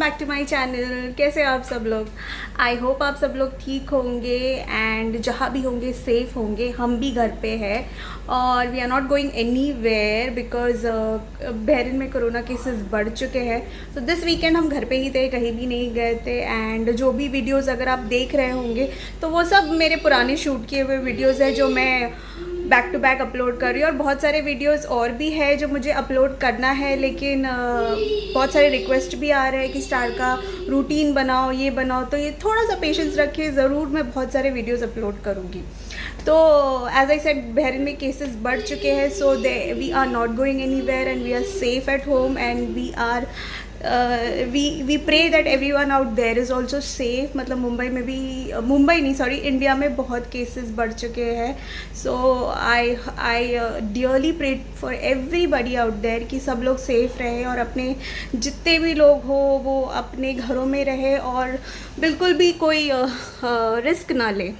Back to my channel. कैसे हो आप सब लोग? आई होप आप सब लोग ठीक होंगे एंड जहाँ भी होंगे सेफ होंगे। हम भी घर पे हैं और we are not going anywhere because Bahrain में कोरोना केसेस बढ़ चुके हैं। तो दिस वीकेंड हम घर पे ही थे, कहीं भी नहीं गए थे। एंड जो भी वीडियोज़ अगर आप देख रहे होंगे तो वो सब मेरे पुराने शूट किए हुए वीडियोज़ हैं जो मैं बैक टू बैक अपलोड कर रही हूँ। और बहुत सारे वीडियोस और भी है जो मुझे अपलोड करना है, लेकिन बहुत सारे रिक्वेस्ट भी आ रहे हैं कि स्टार का रूटीन बनाओ, ये बनाओ। तो ये थोड़ा सा पेशेंस रखिए, ज़रूर मैं बहुत सारे वीडियोस अपलोड करूँगी। तो एज आई सेड, बहरीन में केसेस बढ़ चुके हैं, so they we are not going anywhere and we are safe at home and we pray that everyone out there is also safe. मतलब मुंबई में भी, मुंबई नहीं सॉरी, इंडिया में बहुत केसेस बढ़ चुके हैं। So I dearly pray for everybody out there कि सब लोग सेफ रहे और अपने जितने भी लोग हो वो अपने घरों में रहे और बिल्कुल भी कोई रिस्क ना ले।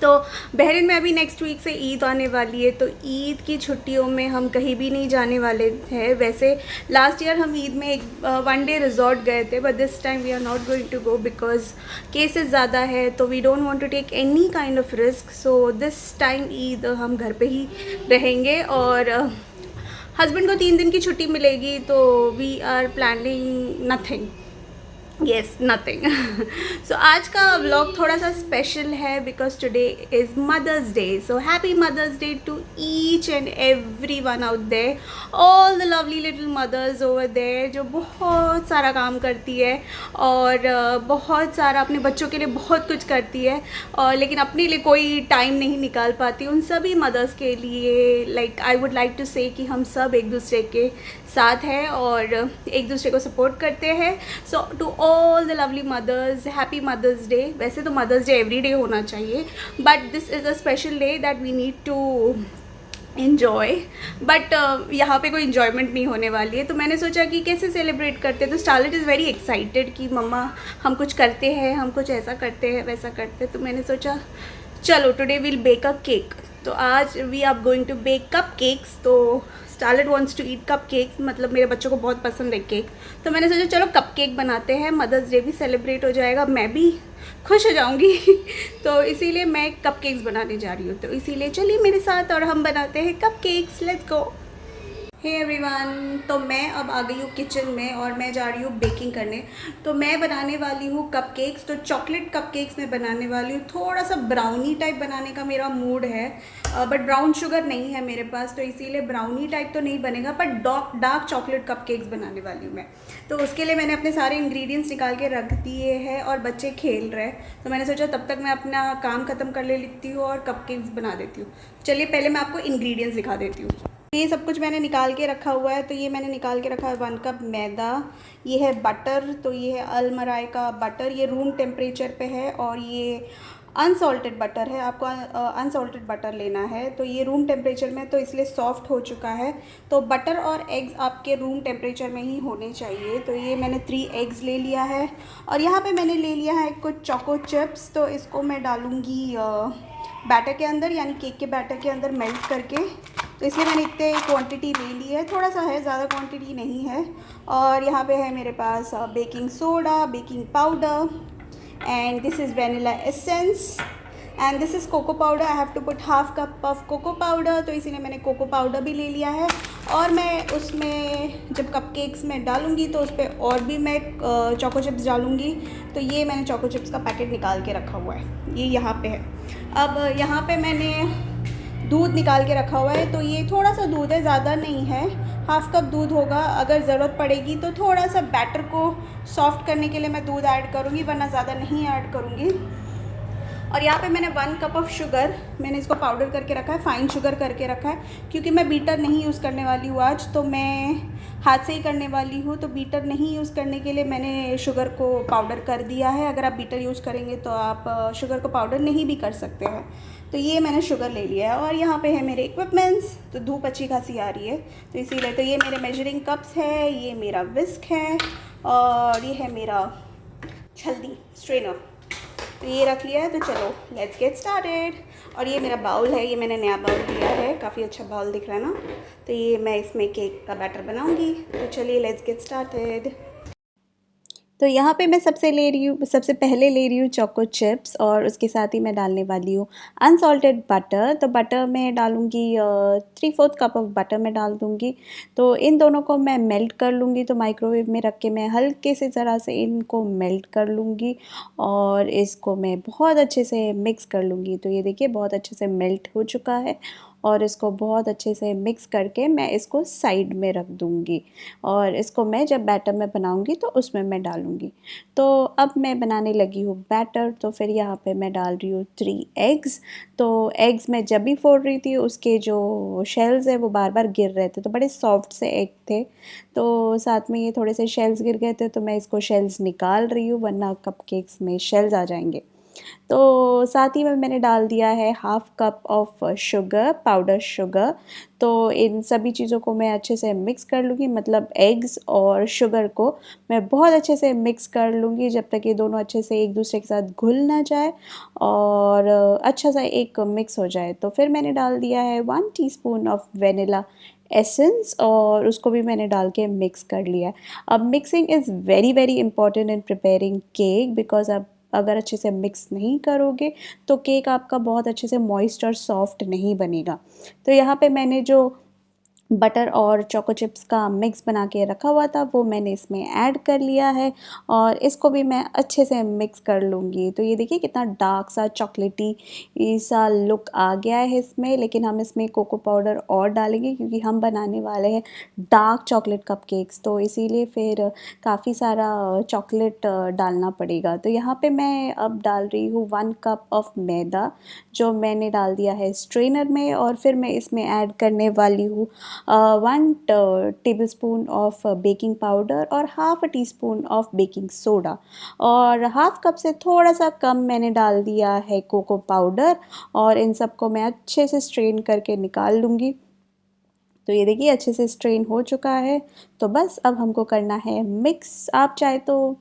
तो बहरीन में अभी नेक्स्ट वीक से ईद आने वाली है, तो ईद की छुट्टियों में हम कहीं भी नहीं जाने वाले हैं। वैसे लास्ट ईयर हम ईद में एक वन डे रिजॉर्ट गए थे, but this time we are not going to go because cases ज़्यादा है, तो we don't want to take any kind of risk. So this time Eid हम घर पे ही रहेंगे और हस्बैंड को 3 दिन की छुट्टी मिलेगी, तो we are planning nothing. Yes, nothing. सो आज का व्लॉग थोड़ा सा स्पेशल है because today is mother's day. So happy mother's day to each and everyone out there, all the lovely little mothers over there जो बहुत सारा काम करती है और बहुत सारा अपने बच्चों के लिए बहुत कुछ करती है, और लेकिन अपने लिए कोई टाइम नहीं निकाल पाती। उन सभी मदर्स के लिए like I would like to say कि हम सब एक दूसरे के साथ हैं और एक दूसरे को सपोर्ट करते हैं। So to all the lovely mothers, happy mother's day. वैसे तो मदर्स डे एवरी डे होना चाहिए, but this is a special day that we need to enjoy. But यहाँ पे कोई इन्जॉयमेंट नहीं होने वाली है, तो मैंने सोचा कि कैसे सेलिब्रेट करते हैं। तो स्टारलेट इज़ वेरी एक्साइटेड कि मम्मा हम कुछ करते हैं, हम कुछ ऐसा करते हैं, वैसा करते हैं। तो मैंने सोचा चलो today will bake a cake. तो आज we are going to bake cupcakes. तो Starlet wants to eat cupcakes, मतलब मेरे बच्चों को बहुत पसंद है केक। तो मैंने सोचा चलो कप केक बनाते हैं, मदर्स डे भी सेलिब्रेट हो जाएगा, मैं भी खुश हो जाऊंगी। तो इसीलिए मैं कप केक्स बनाने जा रही हूँ। तो इसीलिए चलिए मेरे साथ और हम बनाते हैं cupcakes. Let's go. Hey everyone, तो मैं अब आ गई हूँ किचन में और मैं जा रही हूँ बेकिंग करने। तो मैं बनाने वाली हूँ कपकेक्स। तो चॉकलेट कपकेक्स मैं बनाने वाली हूँ। थोड़ा सा ब्राउनी टाइप बनाने का मेरा मूड है, बट ब्राउन शुगर नहीं है मेरे पास, तो इसीलिए ब्राउनी टाइप तो नहीं बनेगा, बट डार्क चॉकलेट कपकेक्स बनाने वाली हूँ मैं। तो उसके लिए मैंने अपने सारे इंग्रेडिएंट्स निकाल के रख दिए हैं और बच्चे खेल रहे हैं, तो मैंने सोचा तब तक मैं अपना काम ख़त्म कर लेती हूँ और कपकेक्स बना देती हूँ। चलिए पहले मैं आपको इंग्रेडिएंट्स दिखा देती हूँ। ये सब कुछ मैंने निकाल के रखा हुआ है। तो ये मैंने निकाल के रखा है 1 कप मैदा, ये है बटर, तो ये है अलमराई का बटर, ये रूम टेम्परेचर पे है, और ये अनसॉल्टेड बटर है, आपको अनसॉल्टेड बटर लेना है। तो ये रूम टेम्परेचर में, तो इसलिए सॉफ्ट हो चुका है। तो बटर और एग्स आपके रूम टेम्परेचर में ही होने चाहिए। तो ये मैंने 3 एग्स ले लिया है और यहाँ पे मैंने ले लिया है कुछ चोको चिप्स। तो इसको मैं डालूँगी बैटर के अंदर, यानी केक के बैटर के अंदर मेल्ट करके। तो इसलिए मैंने इतने क्वांटिटी ले ली है, थोड़ा सा है, ज़्यादा क्वांटिटी नहीं है। और यहाँ पे है मेरे पास baking soda, baking powder, and this is vanilla essence, and this is cocoa powder. I have to put half cup of cocoa powder, तो इसीलिए मैंने कोको पाउडर भी ले लिया है। और मैं उसमें जब कपकेक्स में डालूँगी तो उस पर और भी मैं चोको चिप्स डालूँगी। तो ये मैंने चोको चिप्स का पैकेट निकाल के रखा हुआ है, ये यहाँ पे है। अब यहाँ पे मैंने दूध निकाल के रखा हुआ है। तो ये थोड़ा सा दूध है, ज़्यादा नहीं है, हाफ कप दूध होगा। अगर ज़रूरत पड़ेगी तो थोड़ा सा बैटर को सॉफ्ट करने के लिए मैं दूध ऐड करूँगी, वरना ज़्यादा नहीं ऐड करूँगी। और यहाँ पे मैंने 1 कप ऑफ शुगर, मैंने इसको पाउडर करके रखा है, फाइन शुगर करके रखा है, क्योंकि मैं बीटर नहीं यूज़ करने वाली हूँ आज, तो मैं हाथ से ही करने वाली हूँ। तो बीटर नहीं यूज़ करने के लिए मैंने शुगर को पाउडर कर दिया है। अगर आप बीटर यूज़ करेंगे तो आप शुगर को पाउडर नहीं भी कर सकते हैं। तो ये मैंने शुगर ले लिया है। और यहाँ पे है मेरे इक्विपमेंट्स। तो धूप अच्छी खासी आ रही है, तो इसीलिए। तो ये मेरे मेजरिंग कप्स है, ये मेरा विस्क है, और ये है मेरा छल्दी स्ट्रेनर। तो ये रख लिया है। तो चलो लेट्स गेट स्टार्टेड। और ये मेरा बाउल है, ये मैंने नया बाउल लिया है, काफ़ी अच्छा बाउल दिख रहा है ना। तो ये मैं इसमें केक का बैटर बनाऊंगी। तो चलिए लेट्स गेट स्टार्टेड। तो यहाँ पे मैं सबसे पहले ले रही हूँ चोको चिप्स और उसके साथ ही मैं डालने वाली हूँ अनसॉल्टेड बटर। तो बटर में डालूँगी 3/4 कप ऑफ बटर मैं डाल दूँगी। तो इन दोनों को मैं मेल्ट कर लूँगी। तो माइक्रोवेव में रख के मैं हल्के से ज़रा से इनको मेल्ट कर लूँगी और इसको मैं बहुत अच्छे से मिक्स कर लूँगी। तो ये देखिए बहुत अच्छे से मेल्ट हो चुका है और इसको बहुत अच्छे से मिक्स करके मैं इसको साइड में रख दूँगी और इसको मैं जब बैटर में बनाऊँगी तो उसमें मैं डालूँगी। तो अब मैं बनाने लगी हूँ बैटर। तो फिर यहाँ पे मैं डाल रही हूँ 3 एग्स। तो एग्स मैं जब भी फोड़ रही थी उसके जो शेल्स है वो बार बार गिर रहे थे, तो बड़े सॉफ्ट से एग थे। तो साथ में ये थोड़े से शेल्स गिर गए थे तो मैं इसको शेल्स निकाल रही हूँ, वरना कपकेक्स में शेल्स आ जाएंगे। तो साथ ही में मैंने डाल दिया है 1/2 cup of sugar, powder sugar. तो इन सभी चीज़ों को मैं अच्छे से मिक्स कर लूँगी, मतलब एग्स और शुगर को मैं बहुत अच्छे से मिक्स कर लूँगी जब तक ये दोनों अच्छे से एक दूसरे के साथ घुल ना जाए और अच्छा सा एक मिक्स हो जाए। तो फिर मैंने डाल दिया है 1 टीस्पून ऑफ वेनिला एसेंस और उसको भी मैंने डाल के मिक्स कर लिया। अब mixing is very very important in preparing cake, because अब अगर अच्छे से मिक्स नहीं करोगे तो केक आपका बहुत अच्छे से मॉइस्ट और सॉफ्ट नहीं बनेगा। तो यहाँ पे मैंने जो बटर और चोको चिप्स का मिक्स बना के रखा हुआ था वो मैंने इसमें ऐड कर लिया है और इसको भी मैं अच्छे से मिक्स कर लूँगी। तो ये देखिए कितना डार्क सा चॉकलेटी सा लुक आ गया है इसमें, लेकिन हम इसमें कोको पाउडर और डालेंगे क्योंकि हम बनाने वाले हैं डार्क चॉकलेट कपकेक्स, तो इसीलिए फिर काफ़ी सारा चॉकलेट डालना पड़ेगा। तो यहाँ पे मैं अब डाल रही हूँ 1 कप ऑफ मैदा जो मैंने डाल दिया है स्ट्रेनर में और फिर मैं इसमें ऐड करने वाली हूँ 1 टेबलस्पून ऑफ बेकिंग पाउडर और 1/2 टीस्पून ऑफ बेकिंग सोडा और 1/2 कप से थोड़ा सा कम मैंने डाल दिया है कोको पाउडर और इन सबको मैं अच्छे से स्ट्रेन करके निकाल लूँगी। तो ये देखिए अच्छे से स्ट्रेन हो चुका है। तो बस अब हमको करना है मिक्स। आप चाहे तो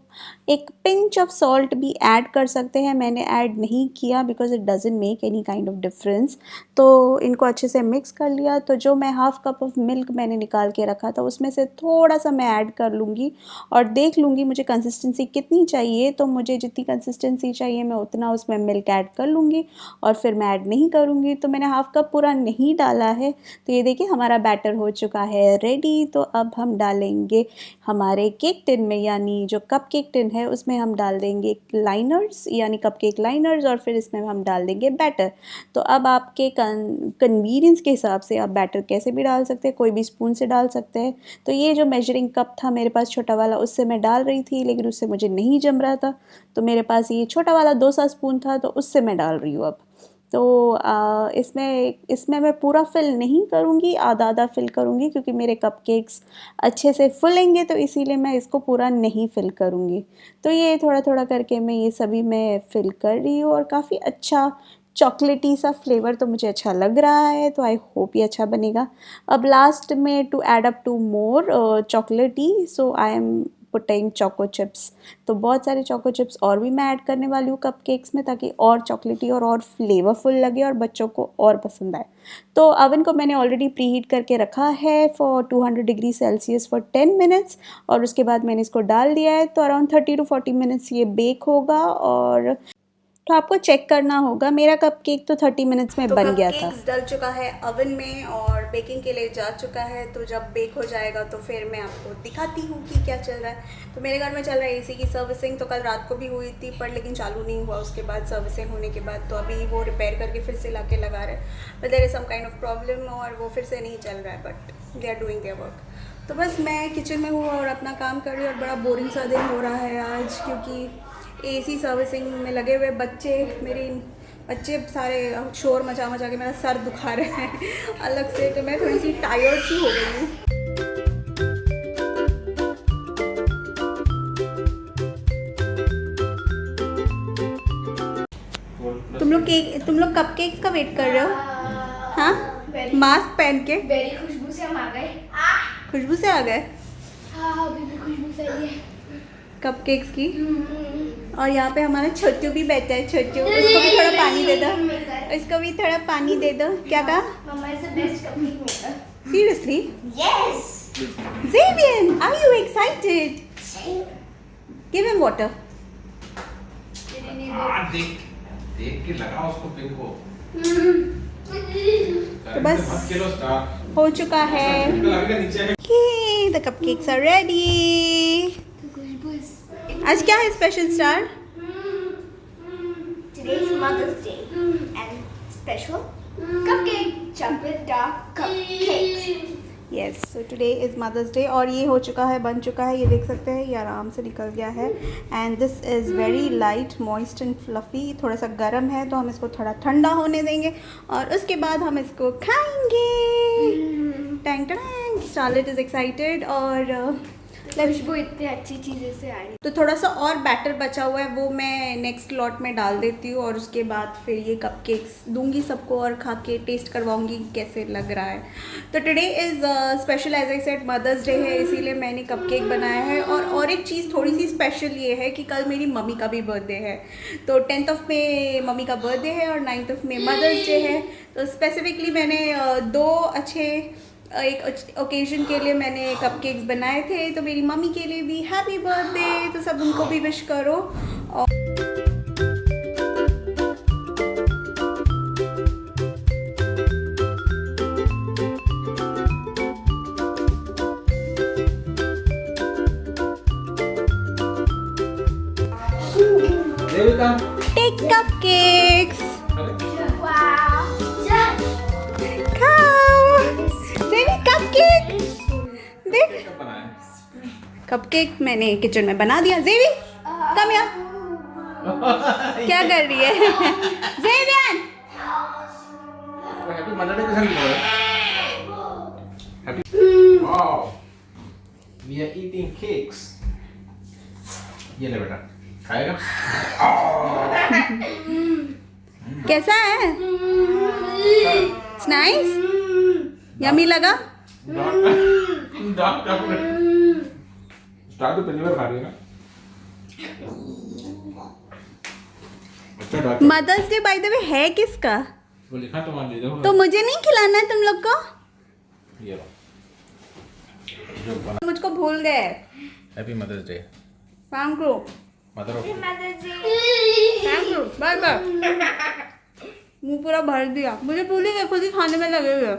एक पिंच ऑफ सॉल्ट भी ऐड कर सकते हैं, मैंने ऐड नहीं किया because it doesn't make any kind of difference. तो इनको अच्छे से मिक्स कर लिया। तो जो मैं 1/2 कप ऑफ मिल्क मैंने निकाल के रखा था उसमें से थोड़ा सा मैं ऐड कर लूँगी और देख लूँगी मुझे कंसिस्टेंसी कितनी चाहिए। तो मुझे जितनी कंसिस्टेंसी चाहिए मैं उतना उसमें मिल्क ऐड कर लूँगी और फिर मैं ऐड नहीं करूँगी। तो मैंने 1/2 कप पूरा नहीं डाला है। तो ये देखिए हमारा बैटर हो चुका है रेडी। तो अब हम डालेंगे हमारे केक टिन में, यानी जो कप केक टिन है उसमें हम डाल देंगे लाइनर्स यानी कपकेक लाइनर्स और फिर इसमें हम डाल देंगे बैटर। तो अब आपके कन्वीनियंस के हिसाब से आप बैटर कैसे भी डाल सकते हैं, कोई भी स्पून से डाल सकते हैं। तो ये जो मेजरिंग कप था मेरे पास छोटा वाला उससे मैं डाल रही थी, लेकिन उससे मुझे नहीं जम रहा था तो मेरे पास ये छोटा वाला डोसा स्पून था तो उससे मैं डाल रही हूँ अब। तो इसमें मैं पूरा फिल नहीं करूँगी, आधा आधा फिल करूँगी क्योंकि मेरे कपकेक्स अच्छे से फूलेंगे, तो इसीलिए मैं इसको पूरा नहीं फिल करूँगी। तो ये थोड़ा थोड़ा करके मैं ये सभी मैं फिल कर रही हूँ और काफ़ी अच्छा चॉकलेटी सा फ्लेवर तो मुझे अच्छा लग रहा है। तो आई होप ये अच्छा बनेगा। अब लास्ट में to add up to more chocolatey, so I am putting choco chips. तो बहुत सारे चोको चिप्स और भी मैं ऐड करने वाली हूँ कपकेक्स में ताकि और चॉकलेटी और फ्लेवरफुल लगे और बच्चों को और पसंद आए। तो ओवन को मैंने ऑलरेडी प्री हीट करके रखा है for 200 degree Celsius for 10 minutes और उसके बाद मैंने इसको डाल दिया है। तो अराउंड 30 to 40 मिनट्स ये बेक होगा और तो आपको चेक करना होगा। मेरा कपकेक तो 30 मिनट्स में बन गया था। डल चुका है ओवन में और बेकिंग के लिए जा चुका है। तो जब बेक हो जाएगा तो फिर मैं आपको दिखाती हूँ कि क्या चल रहा है। तो मेरे घर में चल रहा है एसी की सर्विसिंग। तो कल रात को भी हुई थी पर लेकिन चालू नहीं हुआ उसके बाद सर्विसिंग होने के बाद। तो अभी वो रिपेयर करके फिर से लाके लगा रहे हैं, but there is some kind of problem और वो फिर से नहीं चल रहा है, but they are doing their work. तो बस मैं किचन में हूँ और अपना काम कर रही हूँ और बड़ा बोरिंग सा दिन हो रहा है आज क्योंकि एसी सर्विसिंग में लगे हुए बच्चे सारे शोर मचा मचा के मेरा सर दुखा रहे हैं अलग से। तो मैं थोड़ी सी टायर्ड सी हो गई हूँ। तुम लोग कपकेक का वेट कर रहे हो? हाँ, मास्क पहन के खुशबू से हम आ गए। खुशबू से आ गए? हाँ, अभी भी खुशबू से आई है कपकेक्स की। और यहाँ पे हमारा छोटू भी बैठा है। छोटू, उसको भी थोड़ा पानी दे दो, इसको भी थोड़ा पानी दे दो। क्या कहा? मम्मा is the best cupcake maker. Seriously? Yes. Xavier, are you excited? Give him water. देख देख के लगा उसको पिन को। तो बस मत खेलो स्टार। हो चुका है। लगेगा नीचे। The cupcakes are ready. आज क्या है special star? Today is Mother's Day and special cupcake, chocolate dark cupcakes. Yes, so today is mother's Day और ये हो चुका है, बन चुका है। ये देख सकते हैं, ये आराम से निकल गया है। And this is very light, moist and fluffy. थोड़ा सा गर्म है तो हम इसको थोड़ा ठंडा होने देंगे और उसके बाद हम इसको खाएंगे। Tang Tang. Starlet is excited और खुशबू इतनी अच्छी चीज़ें से आ रही। तो थोड़ा सा और बैटर बचा हुआ है, वो मैं नेक्स्ट लॉट में डाल देती हूँ और उसके बाद फिर ये कपकेक्स दूंगी सबको और खा के टेस्ट करवाऊंगी कैसे लग रहा है। तो today is special, as I said Mother's Day है, इसीलिए मैंने कपकेक बनाया है। और एक चीज़ थोड़ी सी स्पेशल ये है कि कल मेरी मम्मी का भी बर्थडे है। तो 10th में मम्मी का बर्थडे है और 9th में मदर्स डे है। तो स्पेसिफिकली मैंने दो अच्छे एक ओकेजन के लिए मैंने कपकेक्स बनाए थे। तो मेरी मम्मी के लिए भी हैप्पी बर्थडे, तो सब उनको भी विश करो। और टेक कपकेक्स, Wow! खाओ। देवी कपकेक देख, कपकेक मैंने किचन में बना दिया। जेवी कम यार, क्या कर रही है जेवियन? हैप्पी मदर डे कैसे लिखा है? Happy wow, we are eating cakes. ये ले बेटा, खाएगा? कैसा है? इट्स नाइस, यम्मी लगा? स्टार तो पहली बार खा रही है ना। अच्छा doctor, Mother's Day by the way है किसका? वो लिखा तो मान लीजिए। तो मुझे नहीं खिलाना है तुम लोग को? ये लो, जो बना। मुझको भूल गए। Happy mother's Day. Thank you, mother of Mother's Day. Thank you, bye bye. मुंह पूरा भर दिया, मुझे भूल ही गए, खुद ही खाने में लगे हुए।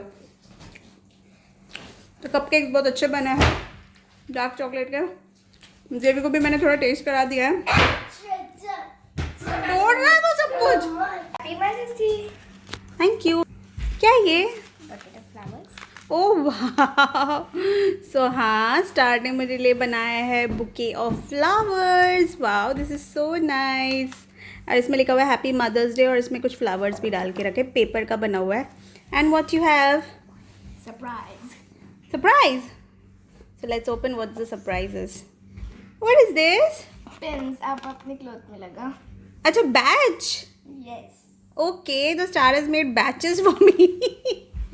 तो कपकेक बहुत अच्छे बने हैं डार्क चॉकलेट के। जेवी को भी मैंने थोड़ा टेस्ट करा दिया है। तोड़ रहा है वो सब कुछ। Happy Mother's Day. Thank you. क्या है ये? Bucket of flowers. ओह वाह। सो हाँ, स्टार ने मेरे लिए बनाया है bouquet of flowers. Wow, this is so nice. और इसमें लिखा हुआ है हैप्पी मदर्स डे और इसमें कुछ फ्लावर्स भी डाल के रखे, पेपर का बना हुआ है। And what you have? Surprise. Surprise. So let's open what the surprise is. What is this? Pins आप अपने क्लॉथ में लगा. अच्छा, batch. Yes. Okay, the star has made batches for me.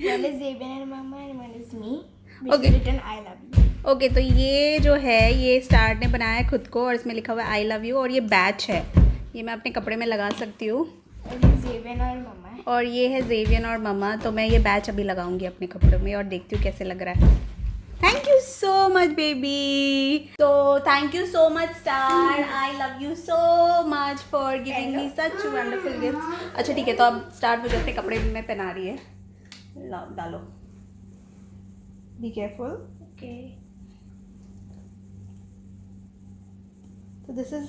One is Zeben and Mama and one is me. Which Okay. is written I love you. Okay, तो ये जो है ये स्टार ने बनाया है खुद को और इसमें लिखा हुआ है आई लव यू और ये बैच है। ये मैं अपने कपड़े में लगा सकती हूँ। और ये Zeben और Mama है. और ये है जेवियन और ममा। तो मैं ये बैच अभी लगाऊंगी अपने कपड़ों में और देखती हूँ कैसे लग रहा है। Thank you so much baby. तो thank you so much star, I love you so much for giving me such wonderful gifts. अच्छा ठीक है, तो अब स्टार मुझे अपने कपड़े में पहना रही है। लाओ डालो, बी केयरफुल। Okay. तो this is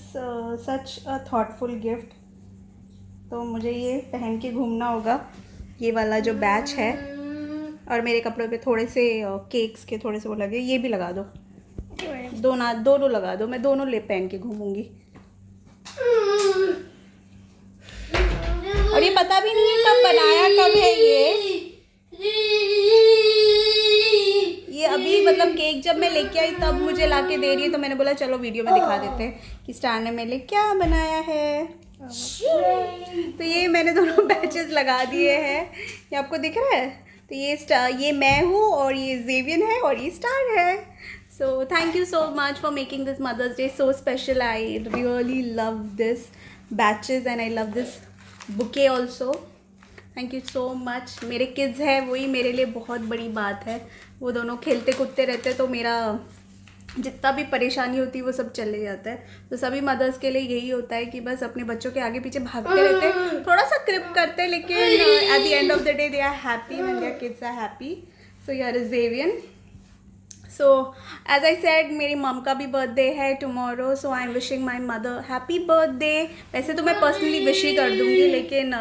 such a thoughtful gift. तो मुझे ये पहन के घूमना होगा, ये वाला जो बैच है। और मेरे कपड़ों पे थोड़े से केक्स के थोड़े से वो लगे, ये भी लगा दो। दोनों लगा दो, मैं दोनों ले पहन के घूमूंगी। और ये पता भी नहीं है कब बनाया, कब है ये अभी मतलब केक जब मैं लेके आई तब मुझे लाके दे रही है। तो मैंने बोला चलो वीडियो में दिखा देते हैं कि स्टार ने मेरे लिए क्या बनाया है। तो ये मैंने दोनों बैचेस लगा दिए हैं, ये आपको दिख रहा है। तो ये स्टार, ये मैं हूँ और ये जेवियन है और ये स्टार है। So thank you so much for making this Mother's day so special. I really love this badges and I love this bouquet also. Thank you so much. मेरे किड्स हैं, वही मेरे लिए बहुत बड़ी बात है। वो दोनों खेलते कूदते रहते तो मेरा जितना भी परेशानी होती है वो सब चले जाता है। तो सभी मदर्स के लिए यही होता है कि बस अपने बच्चों के आगे पीछे भागते रहते हैं, थोड़ा सा क्रिप करते हैं, लेकिन at the end of the day they are happy when their kids are happy. So here is Xavian. So as I said, मेरी मम का भी बर्थडे है tomorrow, so I am wishing my mother happy birthday. वैसे तो मैं personally wish ही कर दूँगी, लेकिन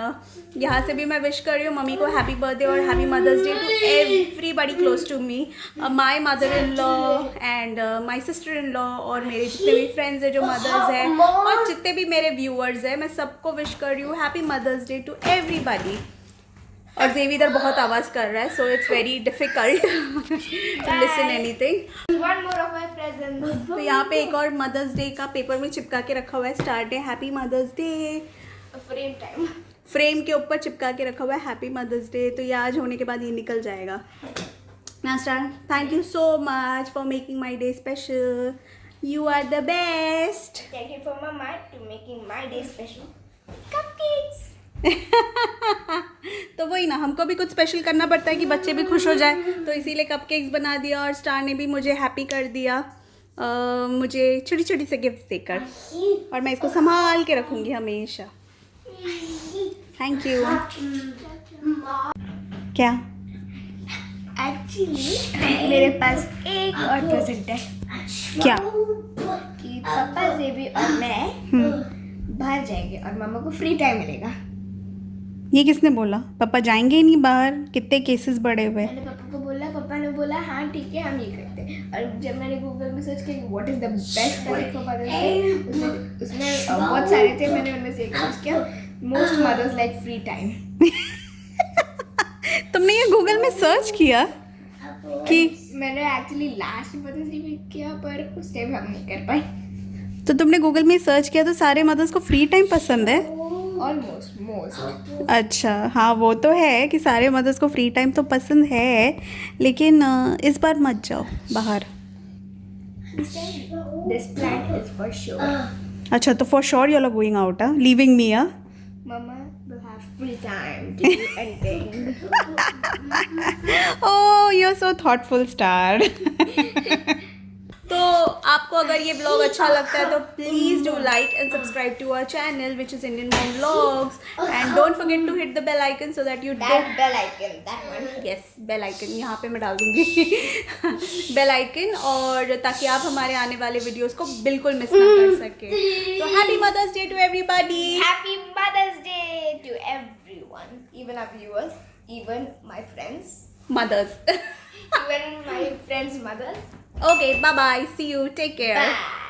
यहाँ से भी मैं विश कर रही हूँ मम्मी को हैप्पी बर्थडे और happy mother's day to everybody close to me, my mother in law and my sister in law, और मेरे जितने भी फ्रेंड्स हैं जो मदर्स हैं, और जितने भी मेरे व्यूअर्स हैं, मैं सबको विश कर रही हूँ happy mother's day to everybody. और ज़ेवी इधर बहुत आवाज़ कर रहा है, so it's very difficult to listen anything. One more of my presents. तो यहाँ पे एक और मदर्स डे का पेपर में चिपका के रखा हुआ है, स्टार्ट है happy mother's Day. Frame time. Frame के ऊपर चिपका के रखा हुआ है हैप्पी मदर्स डे। तो ये आज होने के बाद ये निकल जाएगा। Now start. Thank you so much for making my day special. You are the best. Thank you for Mama to making my day special. Cupcakes. तो वही ना, हमको भी कुछ स्पेशल करना पड़ता है कि बच्चे भी खुश हो जाए, तो इसीलिए कपकेक्स बना दिया, और स्टार ने भी मुझे हैप्पी कर दिया मुझे छोटी छोटी से गिफ्ट देकर, और मैं इसको संभाल के रखूँगी हमेशा। Thank you. क्या? एक्चुअली मेरे पास एक और प्रेजेंट है क्या? कि पापा ज़ेबी और मैं बाहर जाएंगे और मामा को फ्री टाइम मिलेगा। ये किसने बोला? पापा जाएंगे ही नहीं बाहर, कितने केसेस बढ़े हुए। मैंने पापा को बोला, पापा ने बोला हाँ ठीक है हम ये करते हैं। और जब मैंने गूगल में सर्च किया कि what is the best present for Mother's Day, उसमें बहुत सारे थे, मैंने उनमें से एक चूज किया, most mothers like free time. तुमने ये गूगल में सर्च किया कि? मैंने एक्चुअली लास्ट मदर्स डे में किया, पर उस टाइम हम नहीं कर पाए। तो तुमने गूगल में सर्च किया तो सारे मदर्स को फ्री टाइम पसंद है? Almost most. अच्छा, हाँ वो तो है कि सारे मदर्स को फ्री टाइम तो पसंद है, लेकिन इस बार मत जाओ बाहर। This plan is for sure. अच्छा, तो for sure you are going out, leaving me? Mama will have free time to do anything. Oh you are so thoughtful star. तो आपको अगर ये ब्लॉग अच्छा लगता है तो please do like and subscribe to our channel which is Indian mom vlogs, and don't forget to hit the bell icon so that you That bell icon, that one. Yes bell icon यहाँ पे मैं डाल दूँगी bell icon, और ताकि आप हमारे आने वाले वीडियोस को बिल्कुल मिस ना कर सके। तो happy mother's day to everybody. Happy Mother's Day to everyone, even our viewers, even my friends, mothers. even my friends' mothers. Okay, bye bye, see you, take care. Bye.